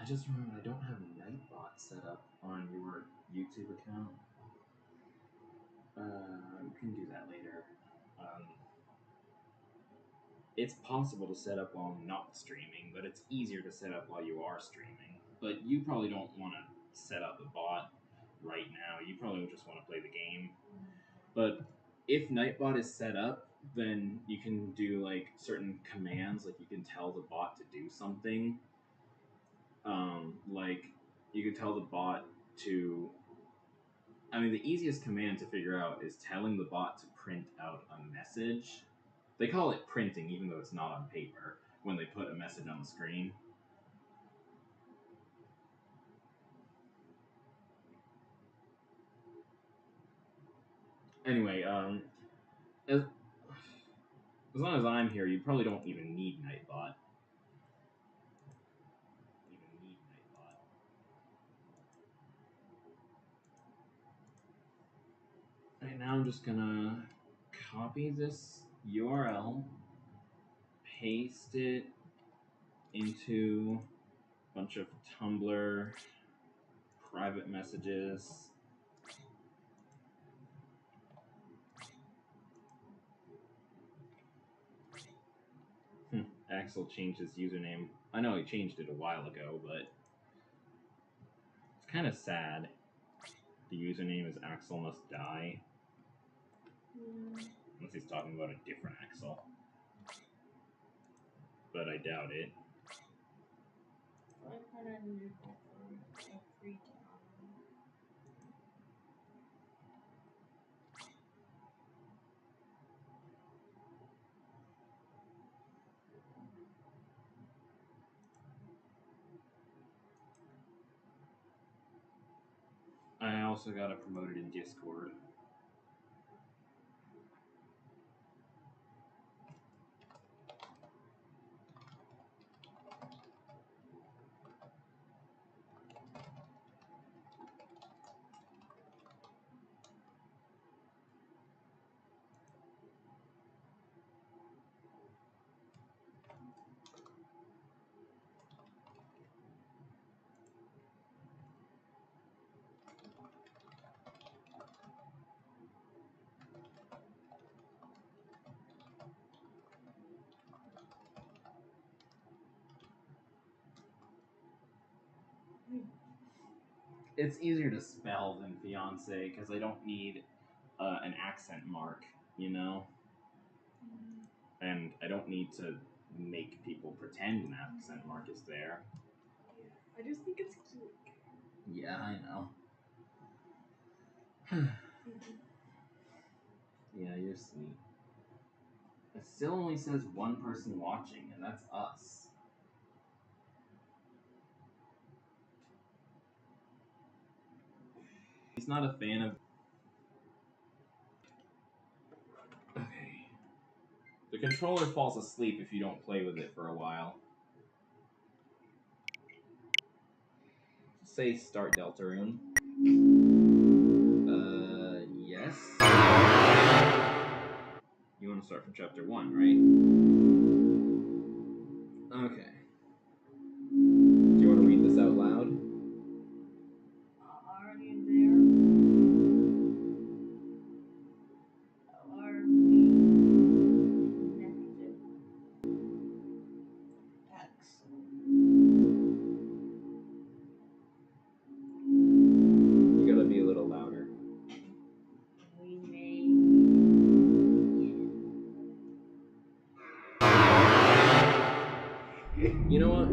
just remembered I don't have Nightbot set up on your YouTube account. We can do that later. It's possible to set up while not streaming, but it's easier to set up while you are streaming. But you probably don't want to set up a bot right now. You probably just want to play the game. But if Nightbot is set up, then you can do like certain commands, like you can tell the bot to do something. Like you can tell the bot to. I mean, the easiest command to figure out is telling the bot to print out a message. They call it printing, even though it's not on paper, when they put a message on the screen. Anyway, as long as I'm here, you probably don't even need Nightbot. Right now I'm just gonna copy this URL, paste it into a bunch of Tumblr private messages. Axel changed his username. I know he changed it a while ago, but it's kind of sad. The username is Axel Must Die. Unless he's talking about a different Axel. But I doubt it. I also got it promoted in Discord. It's easier to spell than fiance because I don't need an accent mark, you know? And I don't need to make people pretend an accent mark is there. I just think it's cute. Yeah, I know. Yeah, you're sweet. It still only says one person watching, and that's us. He's not a fan of... Okay. The controller falls asleep if you don't play with it for a while. Say start Deltarune. Yes. You want to start from chapter 1, right? Okay. Do you want to read this out loud? Are you there? Are we connected? Excellent. You gotta be a little louder. We may. You know what?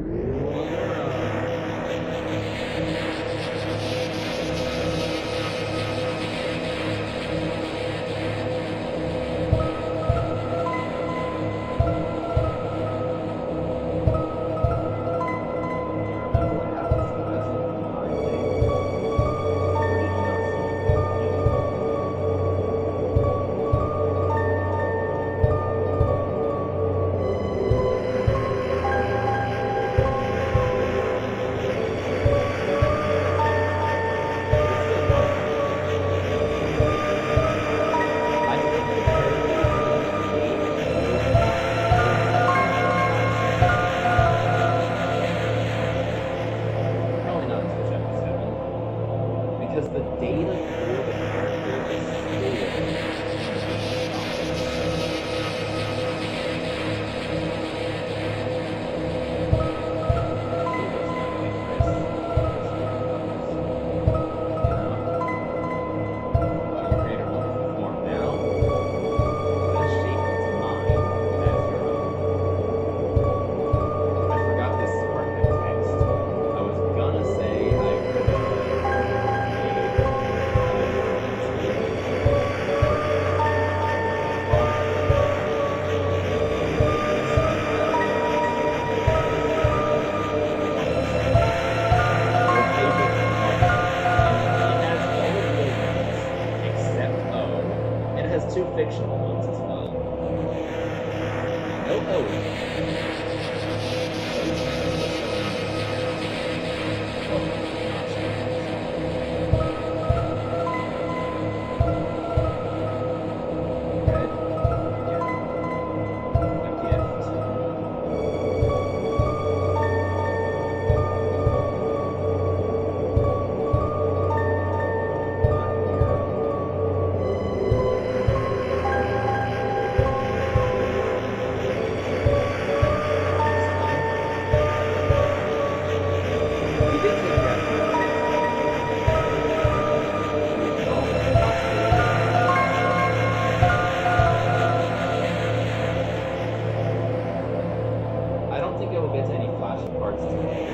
2 fictional ones as well. No oath. I don't think it will get to any flashy parts today.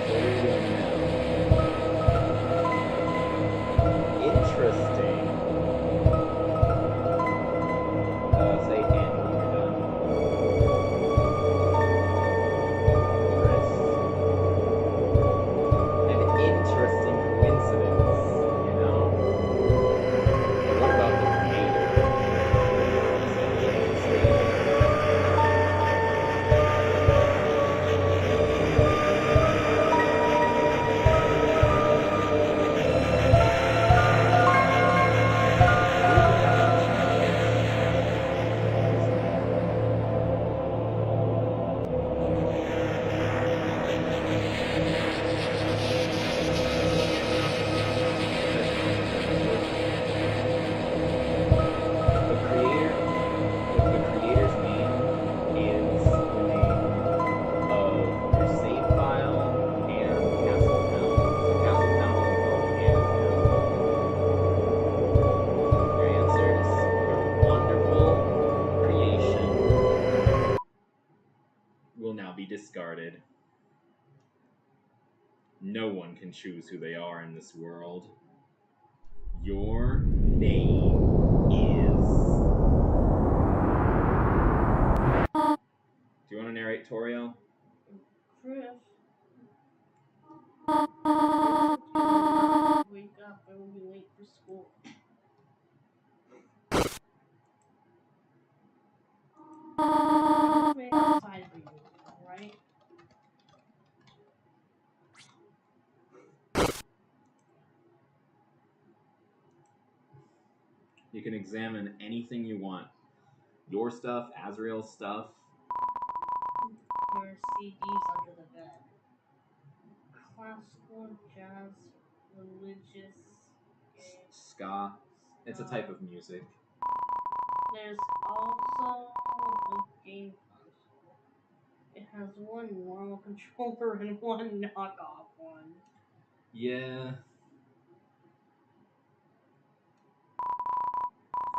What are you doing now? Interesting. Say and when you're done. Chris. An interesting coincidence, you know? What about the creator? The creator's name is the name of your save file and Castle Town. So Castle Town will be called Hannah Town. Your answers, your wonderful creation, will now be discarded. No one can choose who they are in this world. Your name is... Do you want to narrate, Toriel? Chris. Wake up, I will be late for school. I'll wait outside for you, alright? You can examine anything you want. Your stuff, Azrael's stuff. There are CDs under the bed. Classical, jazz, religious, Ska. It's a type of music. There's also a game console. It has one normal controller and one knockoff one. Yeah.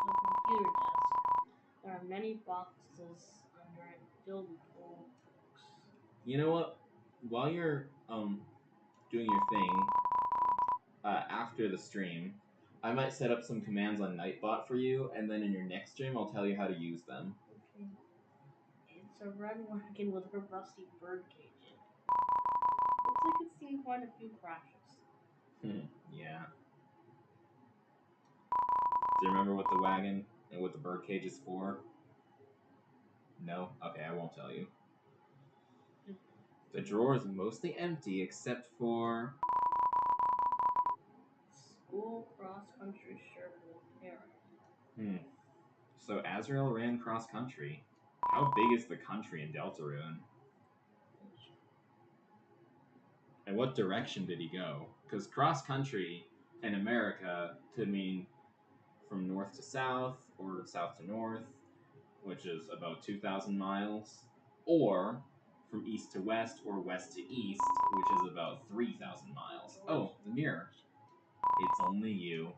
The computer desk. There are many boxes under it filled with old books. You know what? While you're doing your thing, after the stream, I might set up some commands on Nightbot for you, and then in your next stream, I'll tell you how to use them. Okay. It's a red wagon with a rusty bird cage in it. Looks like it's seen quite a few crashes. Yeah. Do you remember what the wagon and what the bird cage is for? No? Okay, I won't tell you. The drawer is mostly empty except for... School cross-country shirt with parent. So Azrael ran cross-country. How big is the country in Deltarune? And what direction did he go? Because cross-country in America could mean from north to south, or south to north, which is about 2,000 miles, or from east to west, or west to east, which is about 3,000 miles. Oh, the mirror. It's only you.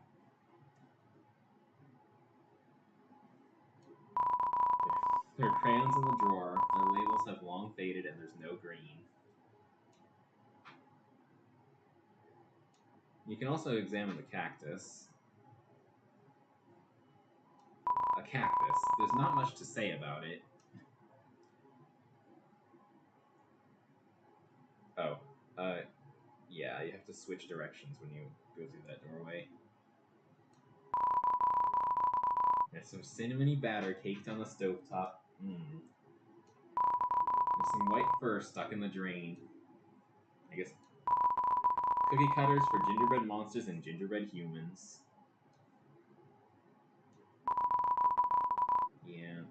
There are crayons in the drawer. Their labels have long faded and there's no green. You can also examine the cactus. A cactus. There's not much to say about it. Oh, Yeah, you have to switch directions when you go through that doorway. There's some cinnamony batter caked on the stovetop. Mmm. There's some white fur stuck in the drain. I guess cookie cutters for gingerbread monsters and gingerbread humans. Yeah.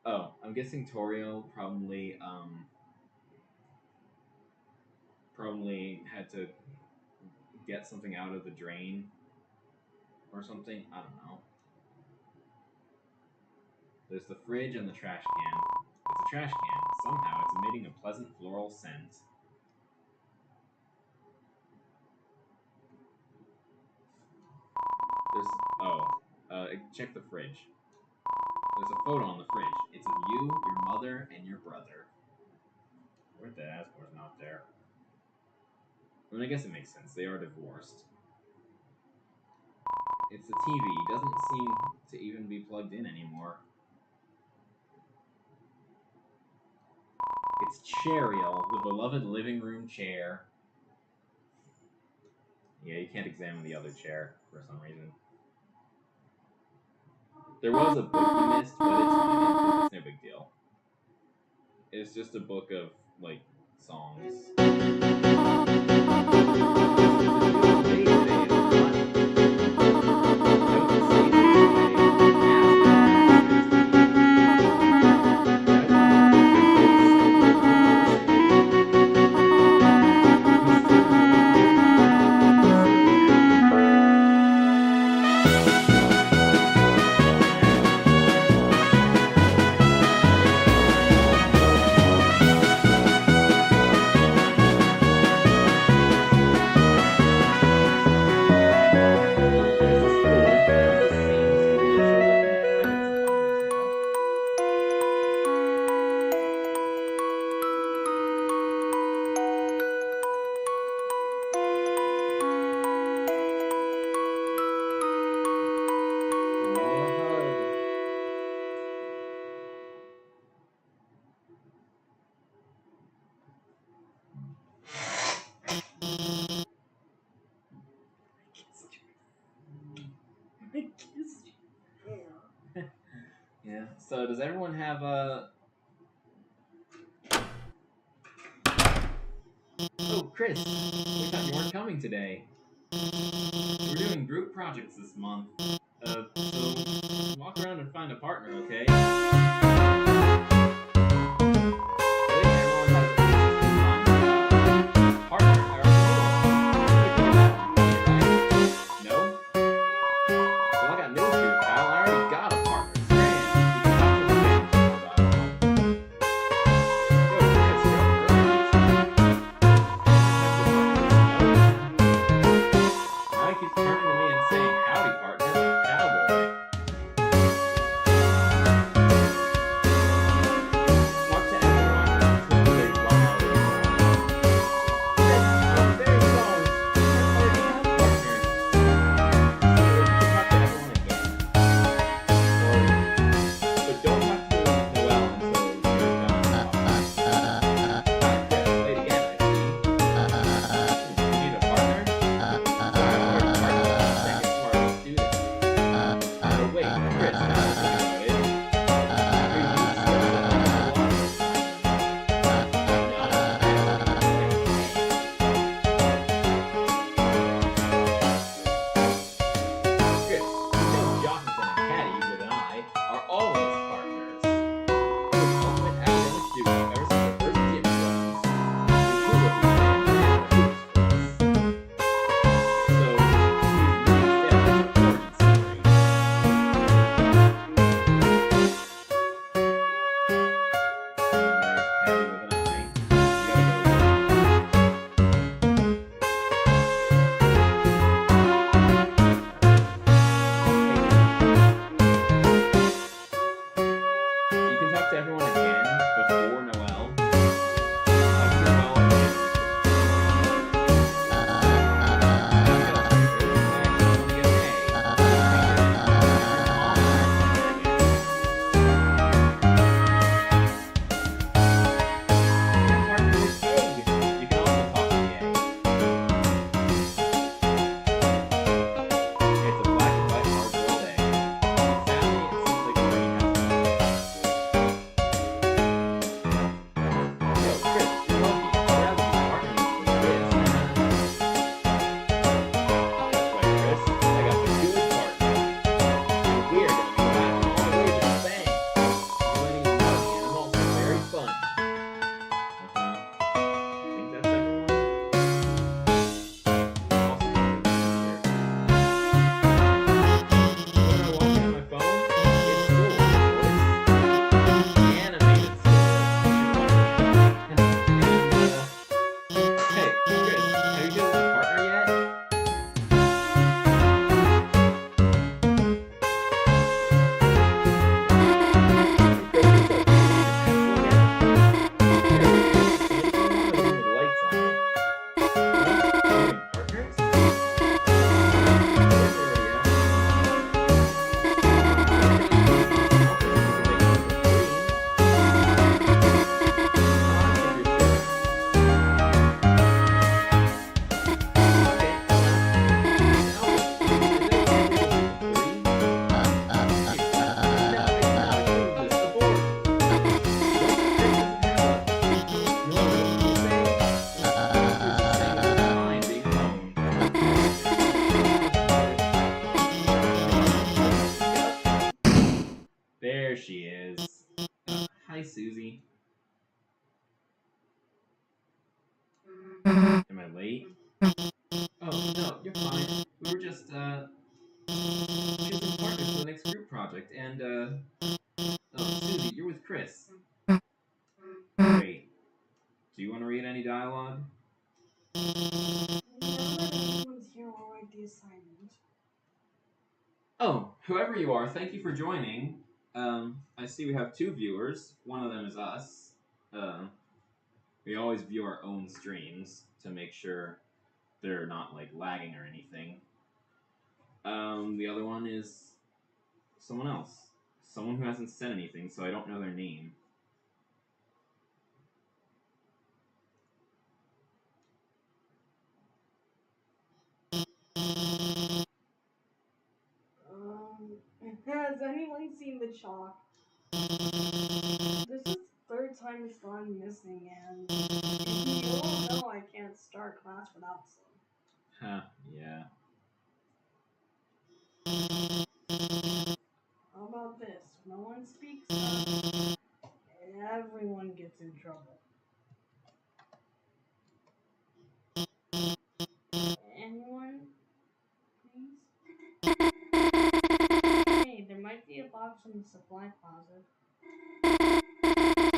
Oh, I'm guessing Torio probably had to get something out of the drain or something. I don't know. There's the fridge and the trash can. It's a trash can. Somehow it's emitting a pleasant floral scent. Check the fridge. There's a photo on the fridge. It's of you, your mother, and your brother. Where'd the Asmore's not there? I mean, I guess it makes sense. They are divorced. It's the TV. Doesn't seem to even be plugged in anymore. It's Cheriel, the beloved living room chair. Yeah, you can't examine the other chair for some reason. There was a book you missed, but it's fine. It's no big deal. It's just a book of, like, songs. Yeah. So does everyone have a? Oh, Chris, we thought you weren't coming today. We're doing group projects this month. So walk around and find a partner, okay? late. Oh, no, you're fine. We were just, choosing partners for the next group project, and, oh, Susie, you're with Chris. Great. Do you want to read any dialogue? Now that everyone's here, I'll write the assignment. Oh, whoever you are, thank you for joining. I see we have 2 viewers. One of them is us. We always view our own streams to make sure they're not like lagging or anything. The other one is someone else. Someone who hasn't said anything, so I don't know their name. Has anyone seen the chalk? This is the 3rd time it's gone missing, and you all know I can't start class without some. Huh, yeah. How about this? No one speaks up, everyone gets in trouble. Anyone? Please? Hey, there might be a box in the supply closet.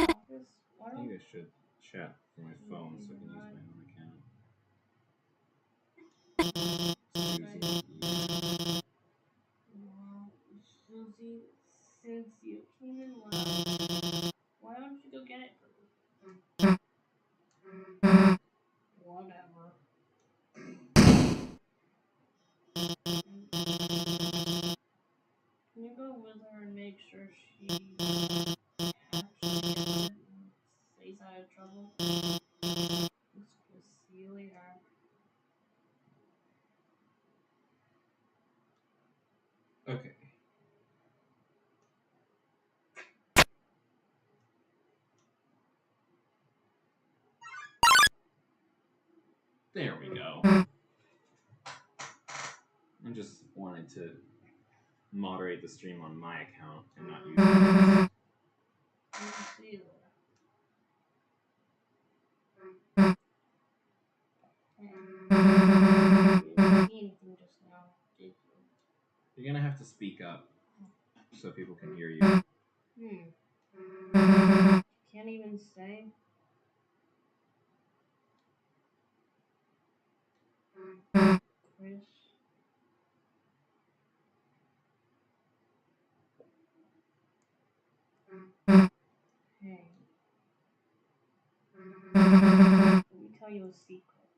Office? Why I don't think I should chat through my phone so I can use my own account. Susie, yeah. Well, Susie, since you came in last, why don't you go get it for me? Whatever. Can you go with her and make sure she actually gets it and stays out of trouble? See you later. Okay. There we go. I just wanted to moderate the stream on my account and not use yours. See you later. You didn't see anything just now, did you? You're gonna have to speak up so people can hear you. Can't even say. Chris. Hey. Let me tell you a secret.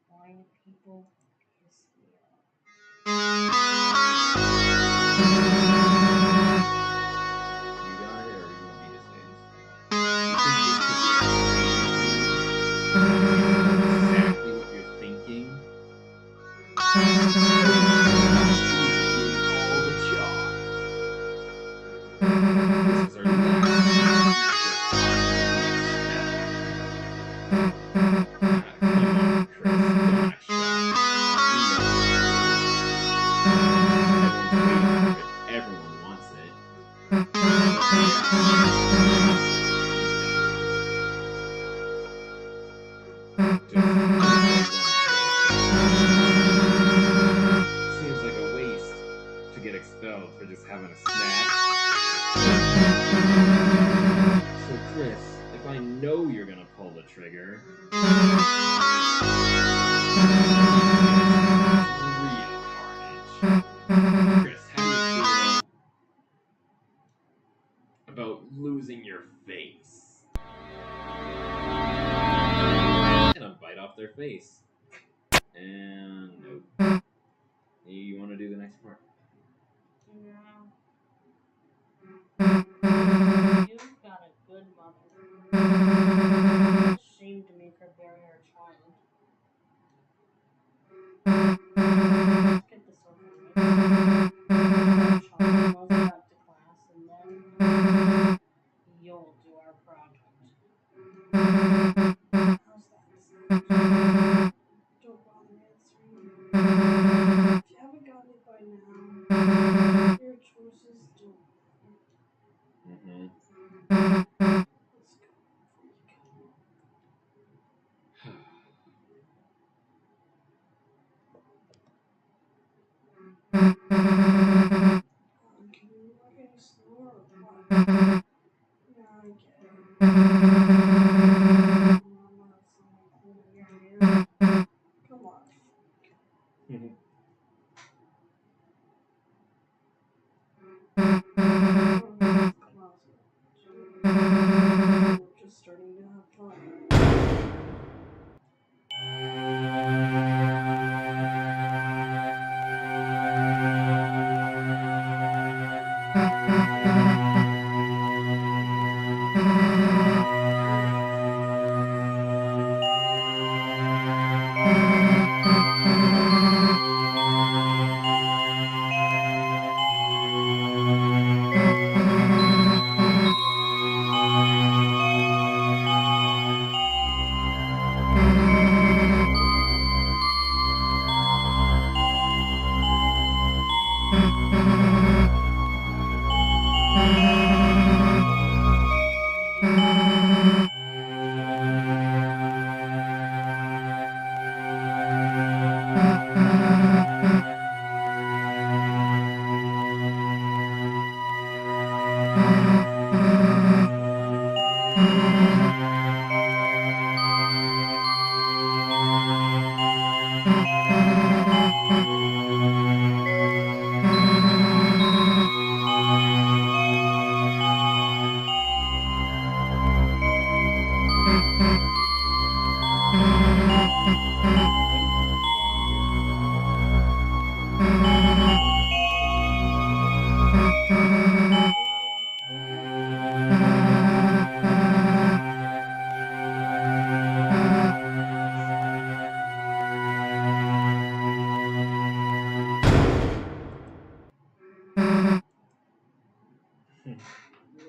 Quiet people piss me off. You got it, or you want me to say this? Exactly what you're thinking. All the chalk. This is our Everyone wants it. Seems like a waste to get expelled for just having a snack. So Chris, if I know you're gonna pull the trigger, real carnage. Chris, how do you feel about losing your face? And a bite off their face. And nope. You want to do the next part? No. You've got a good mother. It's a shame to make her bury her child. Let's get this over with. Child goes back to class, and then you'll do our project. How's that sound? Don't bother answering. If you haven't gotten it by now, your choices don't matter. slower or what? Yeah, I get it. I'm not saying in your ear. Come on. It's closer. We're just starting to have fun.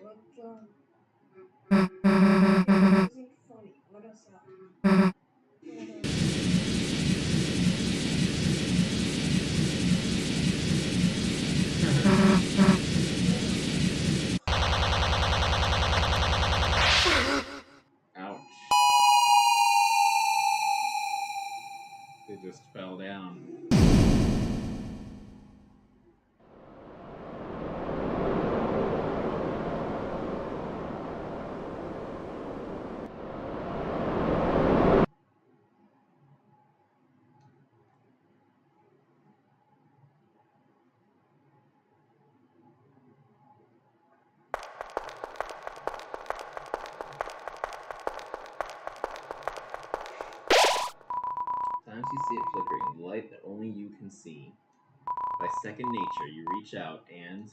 What the? This isn't funny. What is that? Ouch. They just fell down. Sometimes you see it flickering in light that only you can see. By second nature, you reach out and...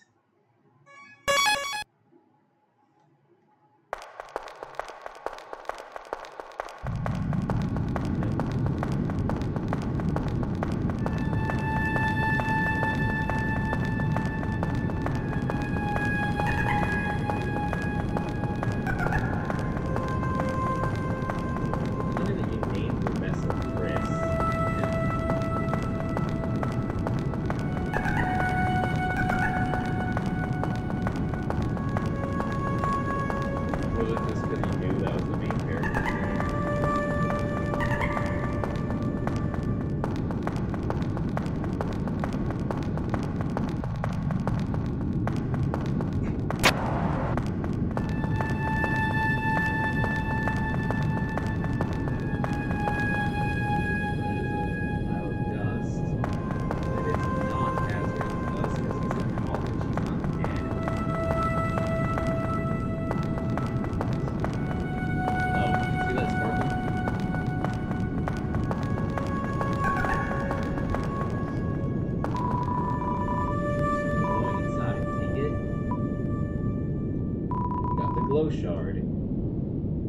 Glow shard.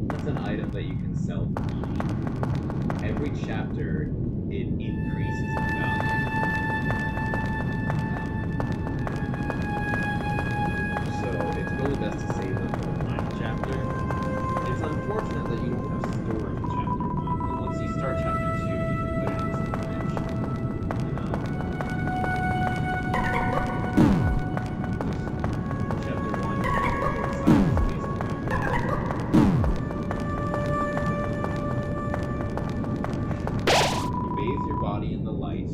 That's an item that you can sell for money. Every chapter, it increases in value. So it's really best to save them for the final chapter. It's unfortunate that you don't have storage in chapter 1, but once you start chapter 2, you can put it into storage. Chapter 1, you bathe your body in the light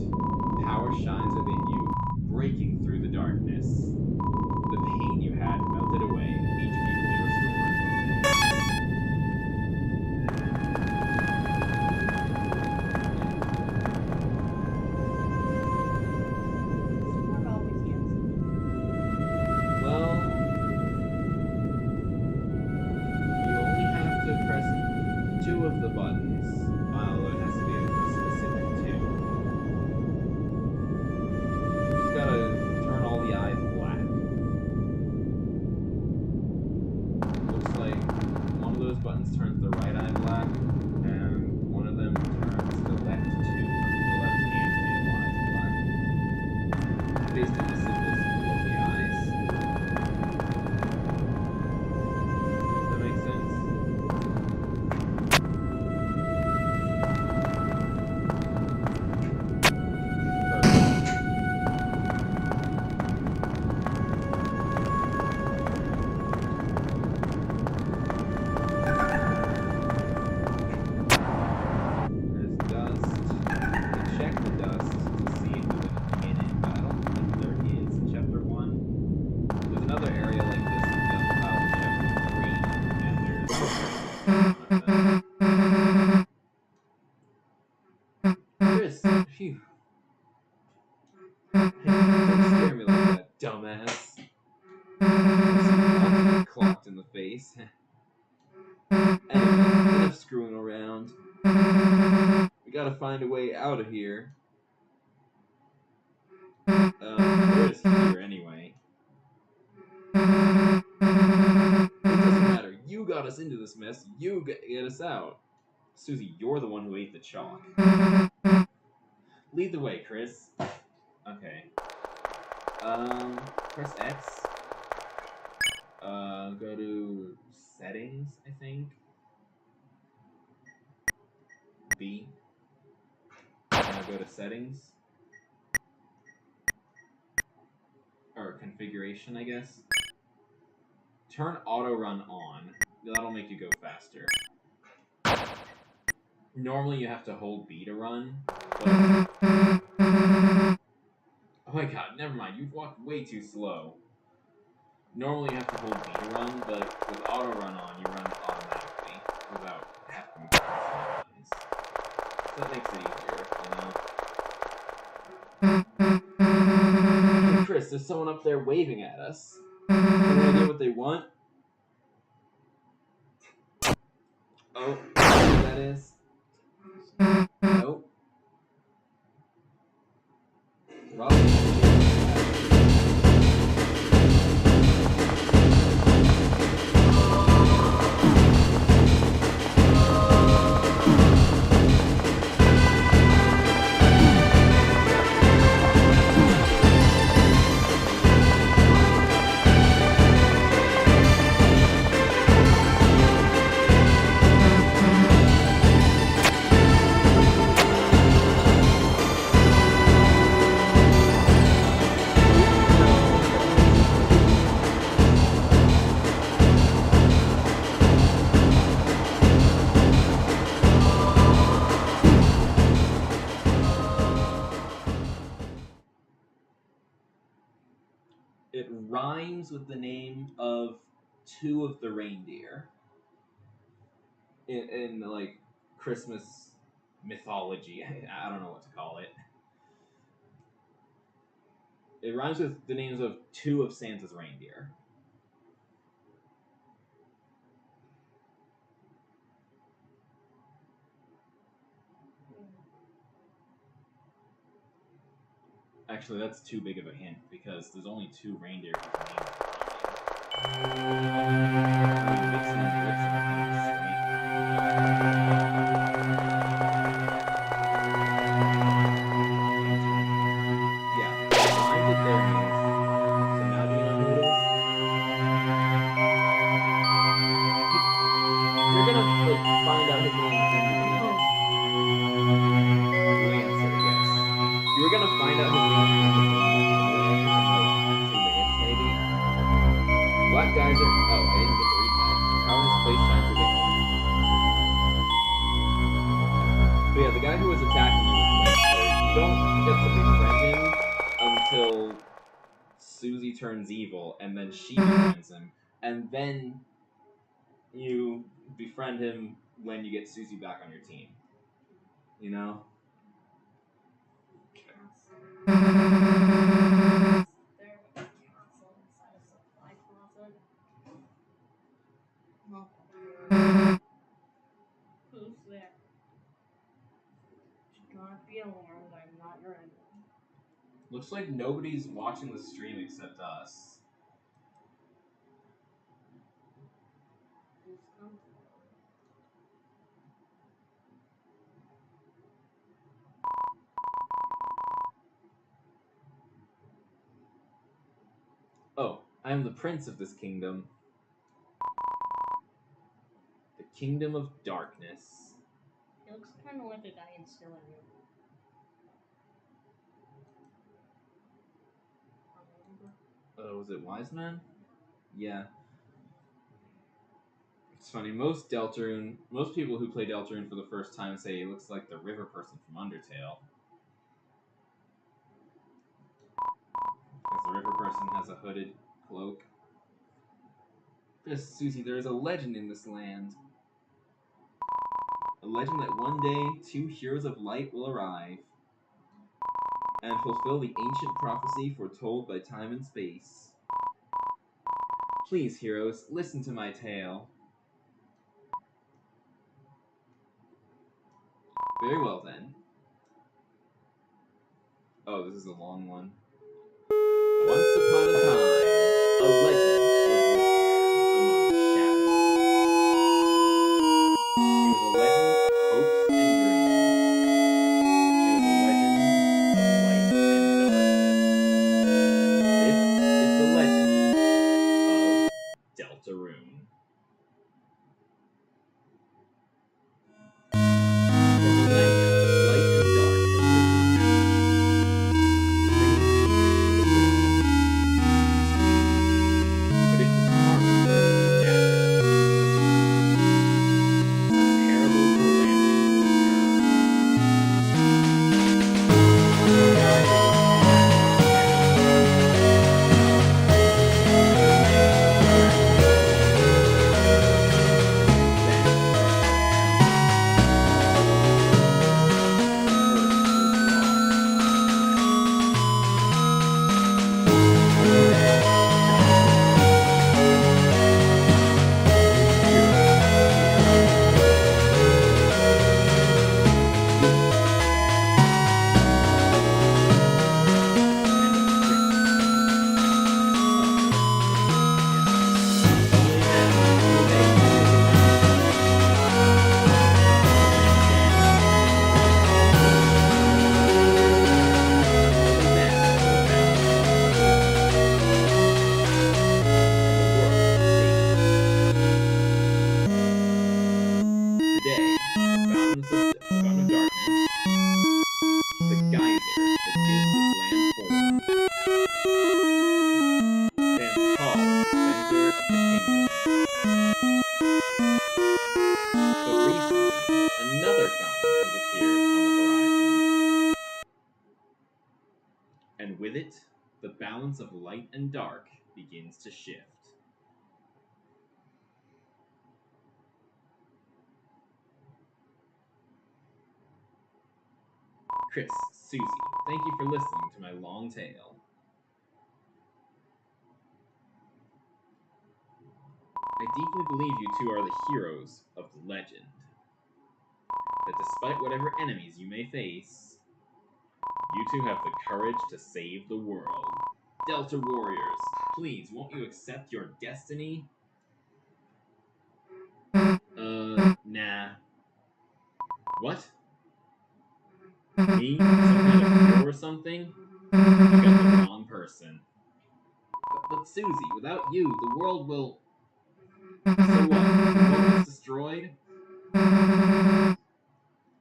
another area like this in Deltarune, we have green, and there's one of them. Chris, phew. Hey, don't scare me like that, dumbass. Clocked in the face. Anyway, enough screwing around. We gotta find a way out of here. Where is here anyway? It doesn't matter. You got us into this mess. You get us out. Susie, you're the one who ate the chalk. Lead the way, Chris. Okay. Press X. Go to settings, I think. B. Now go to settings. Or configuration, I guess. Turn auto run on. That'll make you go faster. Normally you have to hold B to run, but... Oh my god, never mind. You've walked way too slow. Normally you have to hold B to run, but with auto run on, you run automatically without having to press. So that makes it easier, you know? Hey Chris, there's someone up there waving at us. Any idea what they want? Oh, what that is? Nope. Robin. It rhymes with the name of two of the reindeer in like Christmas mythology. I don't know what to call it. It rhymes with the names of two of Santa's reindeer. Actually, that's too big of a hint because there's only two reindeer whose names are Vixen and Blitzen are kind of strange. Yeah, rhymes with their names. So now do you know who it is? You're gonna like find out his name in the minute. Lancer, yes. You were gonna find out his name in the game anyway, in like 2 minutes maybe. Black Geyser. Oh, I didn't get to read that. How in his place shines through the home. But yeah, the guy who was attacking you was Lancer. You don't get to befriend him until Susie turns evil, and then she befriends him, and then you befriend him when you get Susie back on your team. You know? There a castle inside a supply closet. No. Who's there? Do not be alarmed, I'm not your enemy. Looks like nobody's watching the stream except us. Who's coming? Oh, I am the prince of this kingdom. The kingdom of darkness. He looks kind of like a guy in Still in You. Was it Wise Man? Yeah. It's funny, most people who play Deltarune for the first time say he looks like the river person from Undertale. Because the river person has a hooded cloak. Yes, Susie, there is a legend in this land. A legend that one day 2 heroes of light will arrive and fulfill the ancient prophecy foretold by time and space. Please, heroes, listen to my tale. Very well, then. Oh, this is a long one. Once upon a time, a legend was whispered among the shadows. It was a legend of hopes and dreams. It was a legend of light and darkness. This is the legend of Deltarune. For millennia, light and dark have lived in harmony, bringing peace to the world. But if this harmony were to be shattered, a terrible calamity would Today, the fountain of darkness, the geyser that gives this land form, stands tall in the center of the kingdom. But recently, another fountain has appeared on the horizon, and with it, the balance of light and dark begins to shift. Chris, Susie, thank you for listening to my long tale. I deeply believe you two are the heroes of the legend. That despite whatever enemies you may face, you two have the courage to save the world. Delta Warriors, please, won't you accept your destiny? Nah. What? Me? Some kind of hero or something? You got the wrong person. But Susie, without you, the world will... So what? The world is destroyed?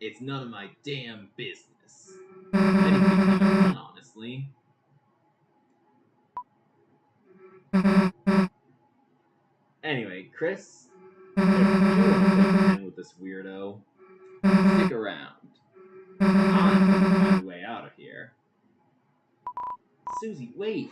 It's none of my damn business. Anything can be done, honestly. Anyway, Chris, if you want to play pretend with this weirdo, stick around. I'm going to find a way out of here. Susie, wait!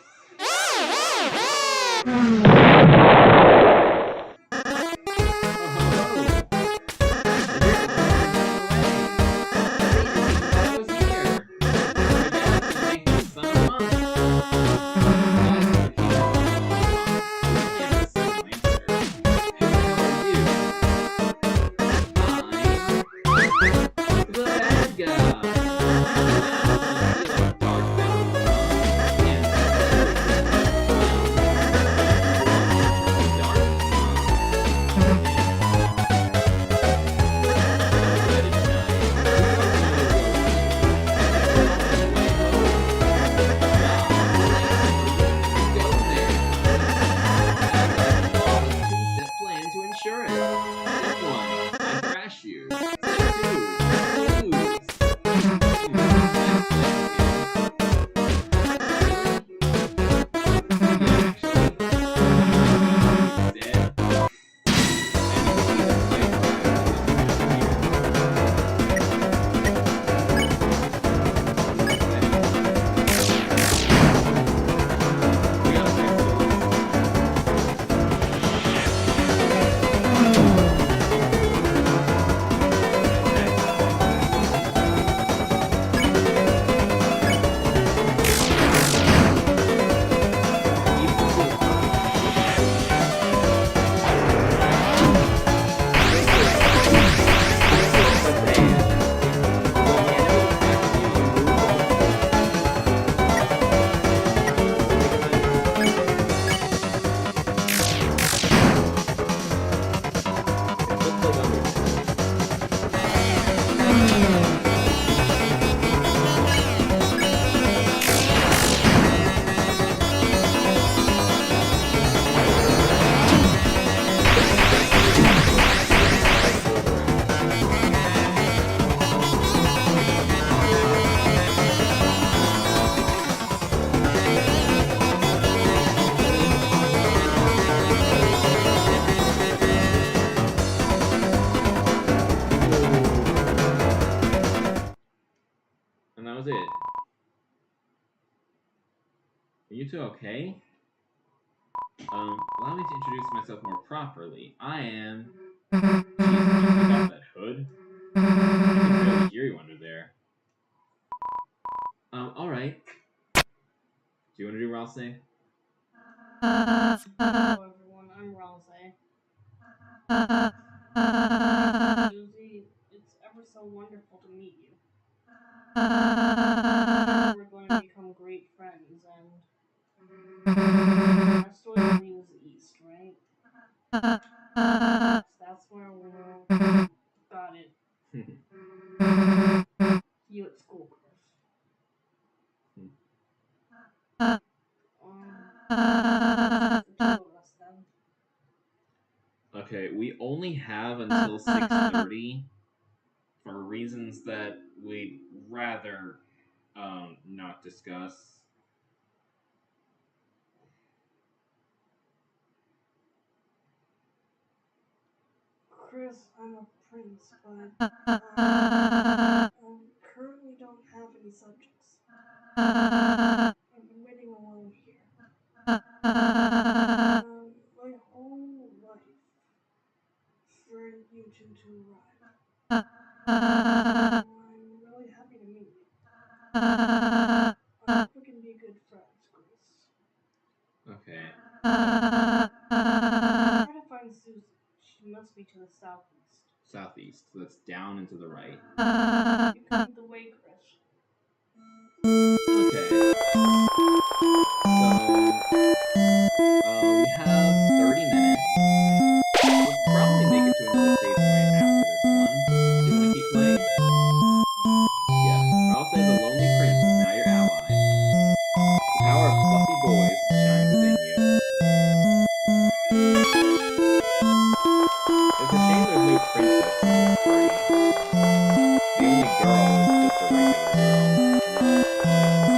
Are you two okay? Allow me to introduce myself more properly. I am... Jesus, did you take off that hood? I can barely hear you under there. Alright. Do you want to do Ralse? Hello everyone, I'm Ralse. Susie, it's ever so wonderful to meet you. I'm sure we're going to become great friends, and our story leads east, right? Yes, that's where we'll... Got it. You at school, Chris. The two of us then. Okay, we only have until 6:30 for reasons that we'd rather not discuss. Chris, I'm a prince, but I currently don't have any subjects. I've been waiting alone here. My whole life for you two to arrive. So I'm really happy to meet you. I hope we can be good friends, Chris. Okay. Try to find Susie. She must be to the southeast. Southeast. So that's down and to the right. You can lead the way, Chris. Okay. So, we have 30 minutes. We'll probably make it to another save point after this one. Do you want to keep playing? Yeah. I'll say the Lonely Prince is now your ally. The power of fluffy boys shines within you. It's a shame there's no princess in this party. The only girl is just a regular girl.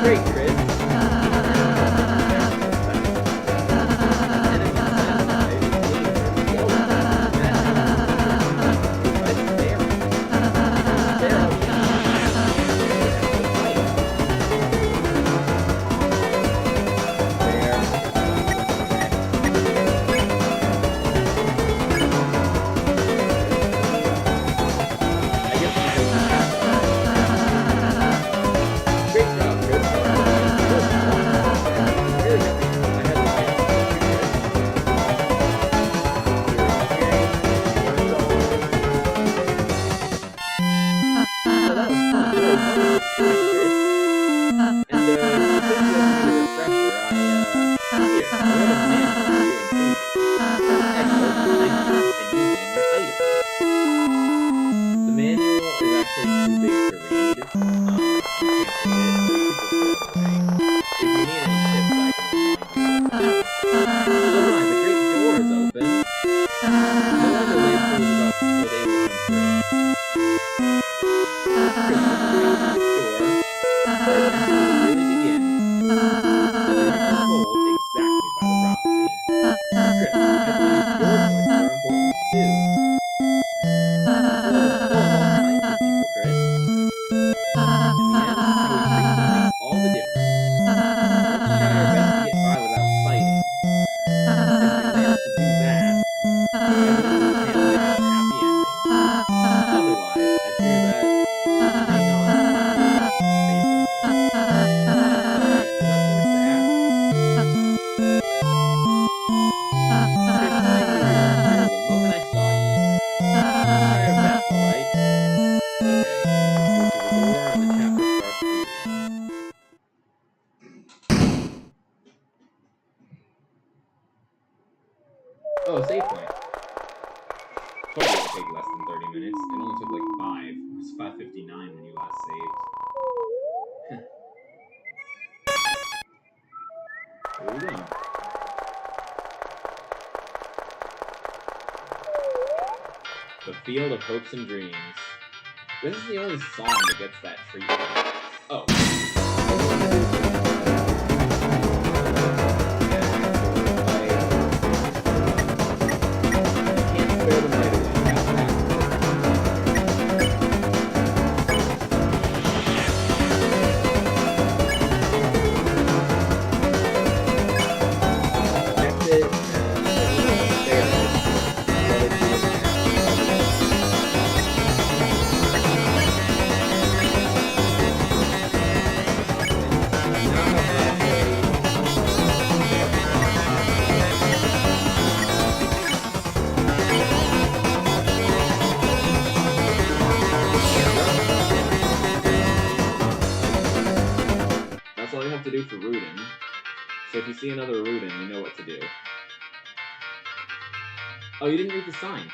Great, Chris. Oh, save point. Told you it would take less than 30 minutes. It only took like 5. It was 5:59 when you last saved. Where are we going? The Field of Hopes and Dreams. This is the only song that gets that treatment. Oh. That's all you have to do for Rudin. So if you see another Rudin, you know what to do. Oh, you didn't read the sign.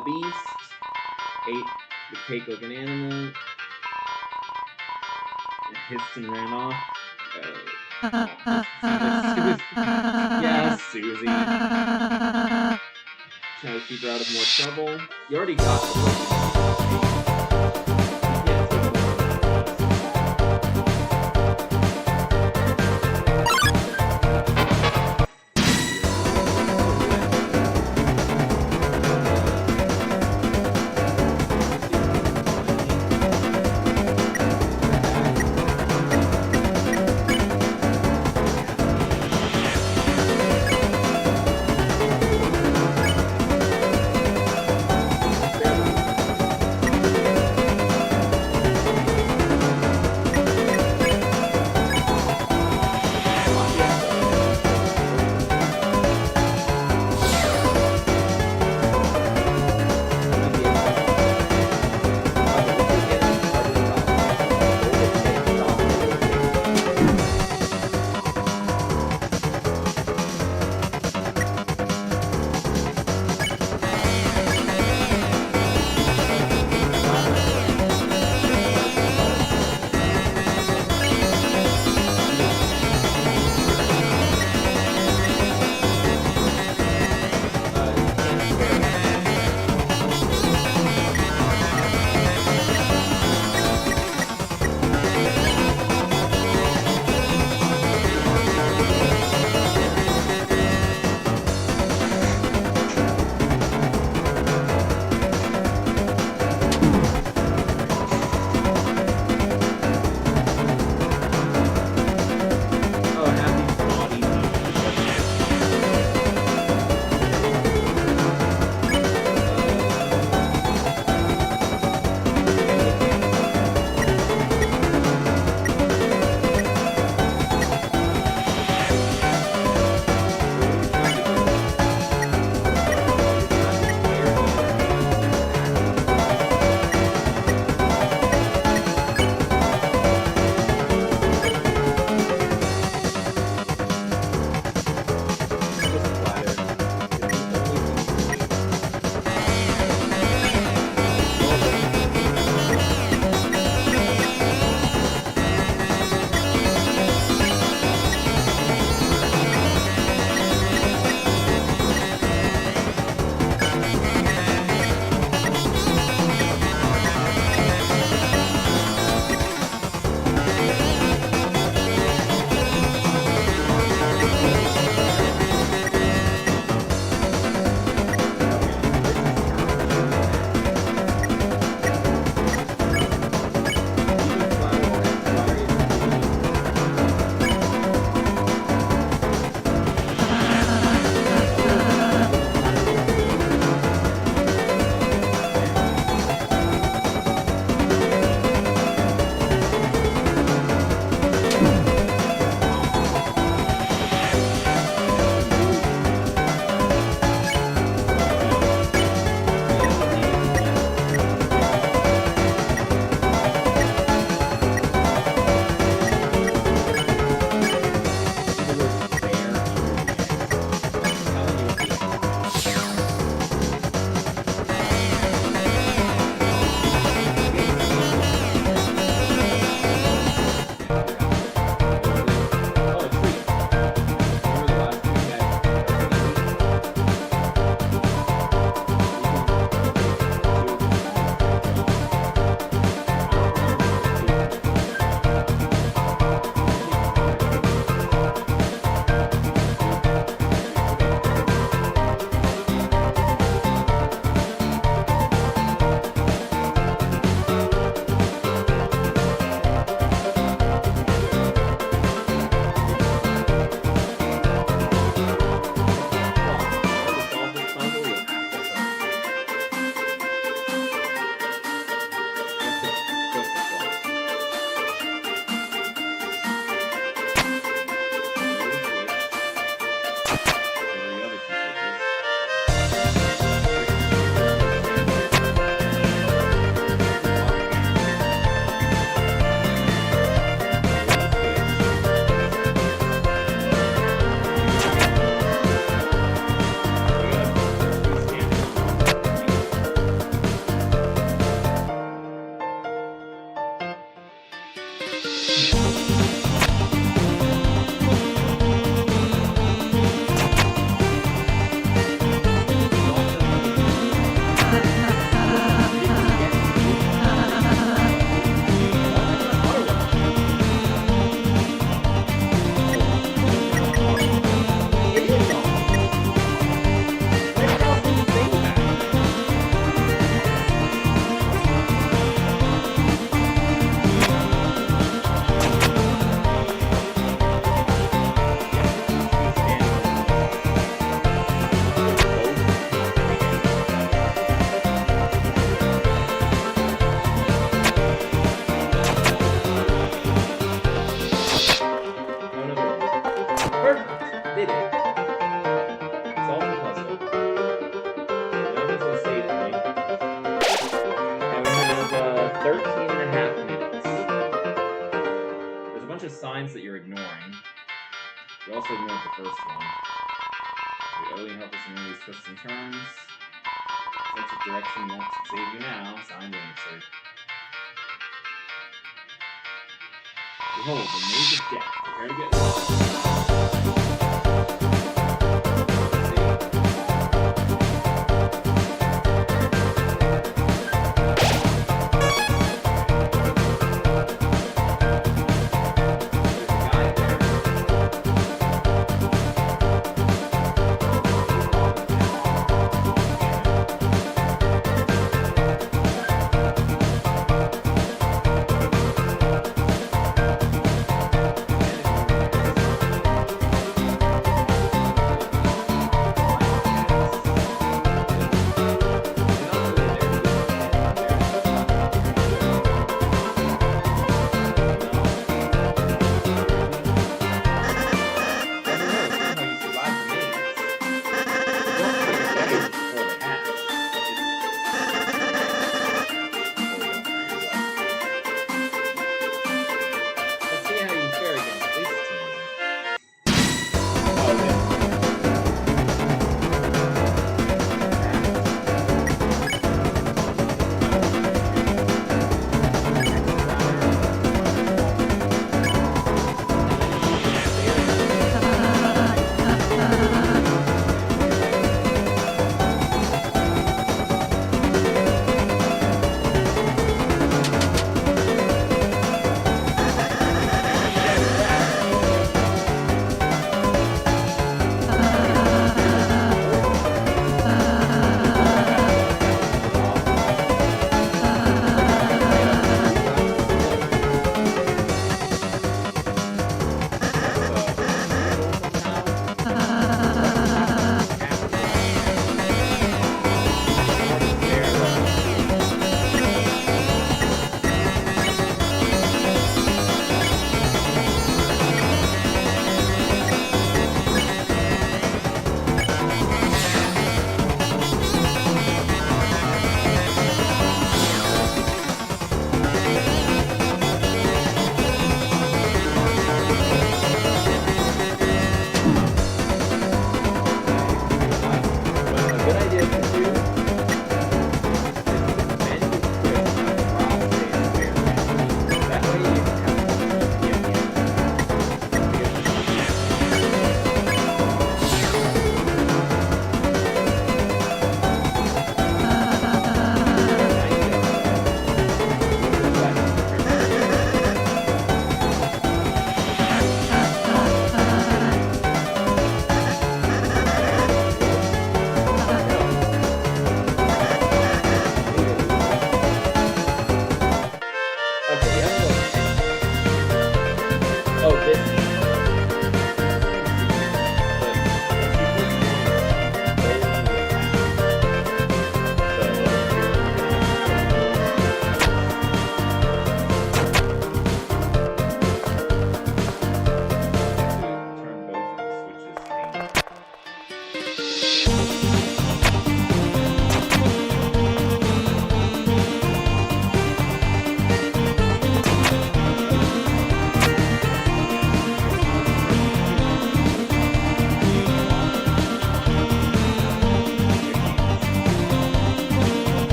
the beast. Ate the cake like an animal. Hissed and ran off. Oh, Susie. Yes, Susie. Trying to keep her out of more trouble. You already got the first one. looks like more of the first one. Ellie help us in these twists and turns. Such a direction won't save you now. Signed, Lancer. Behold, the maze of death. Prepare to get lost.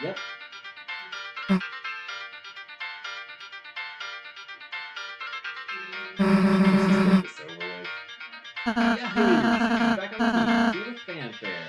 Yep. This over with. Yahoo! Back on the team. Do the fanfare.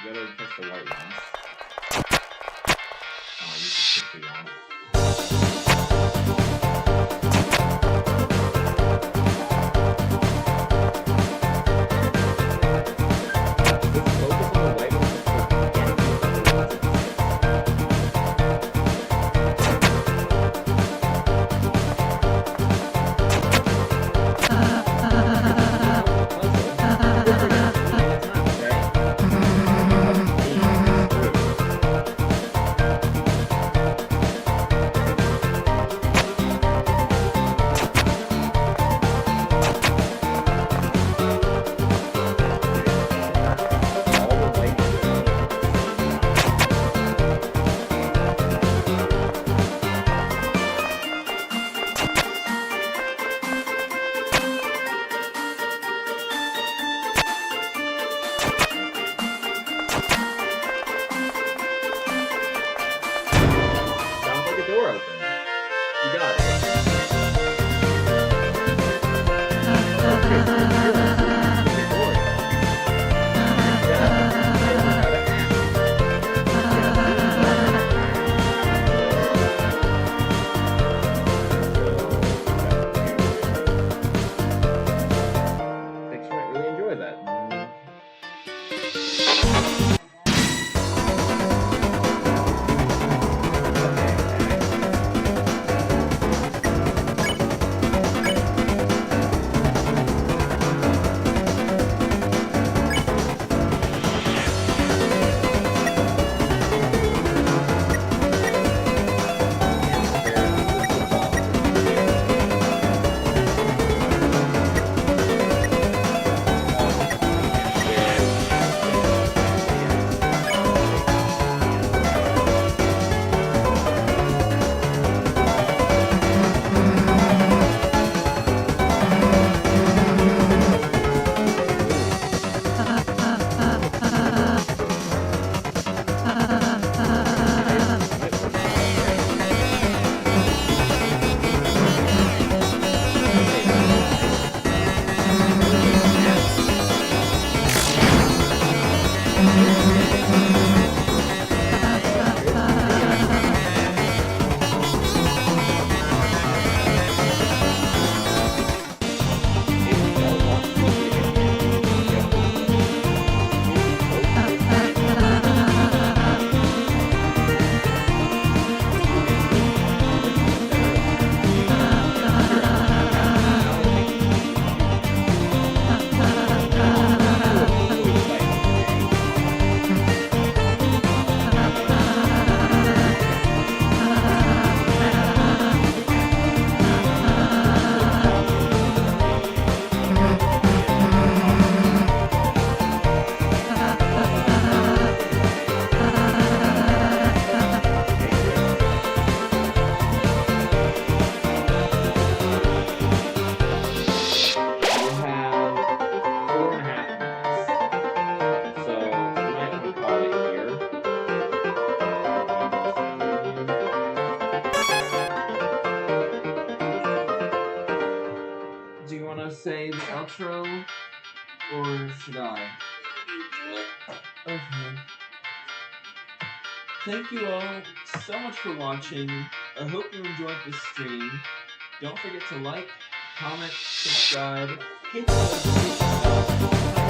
You gotta press the white ones. Oh, I used it too long. Just focus on the white ones and forget the other ones. Sounds like a door open. You got it. Think you might really enjoy that. Say the outro, or should I? Okay. Thank you all so much for watching. I hope you enjoyed this stream. Don't forget to like, comment, subscribe, hit the notification bell.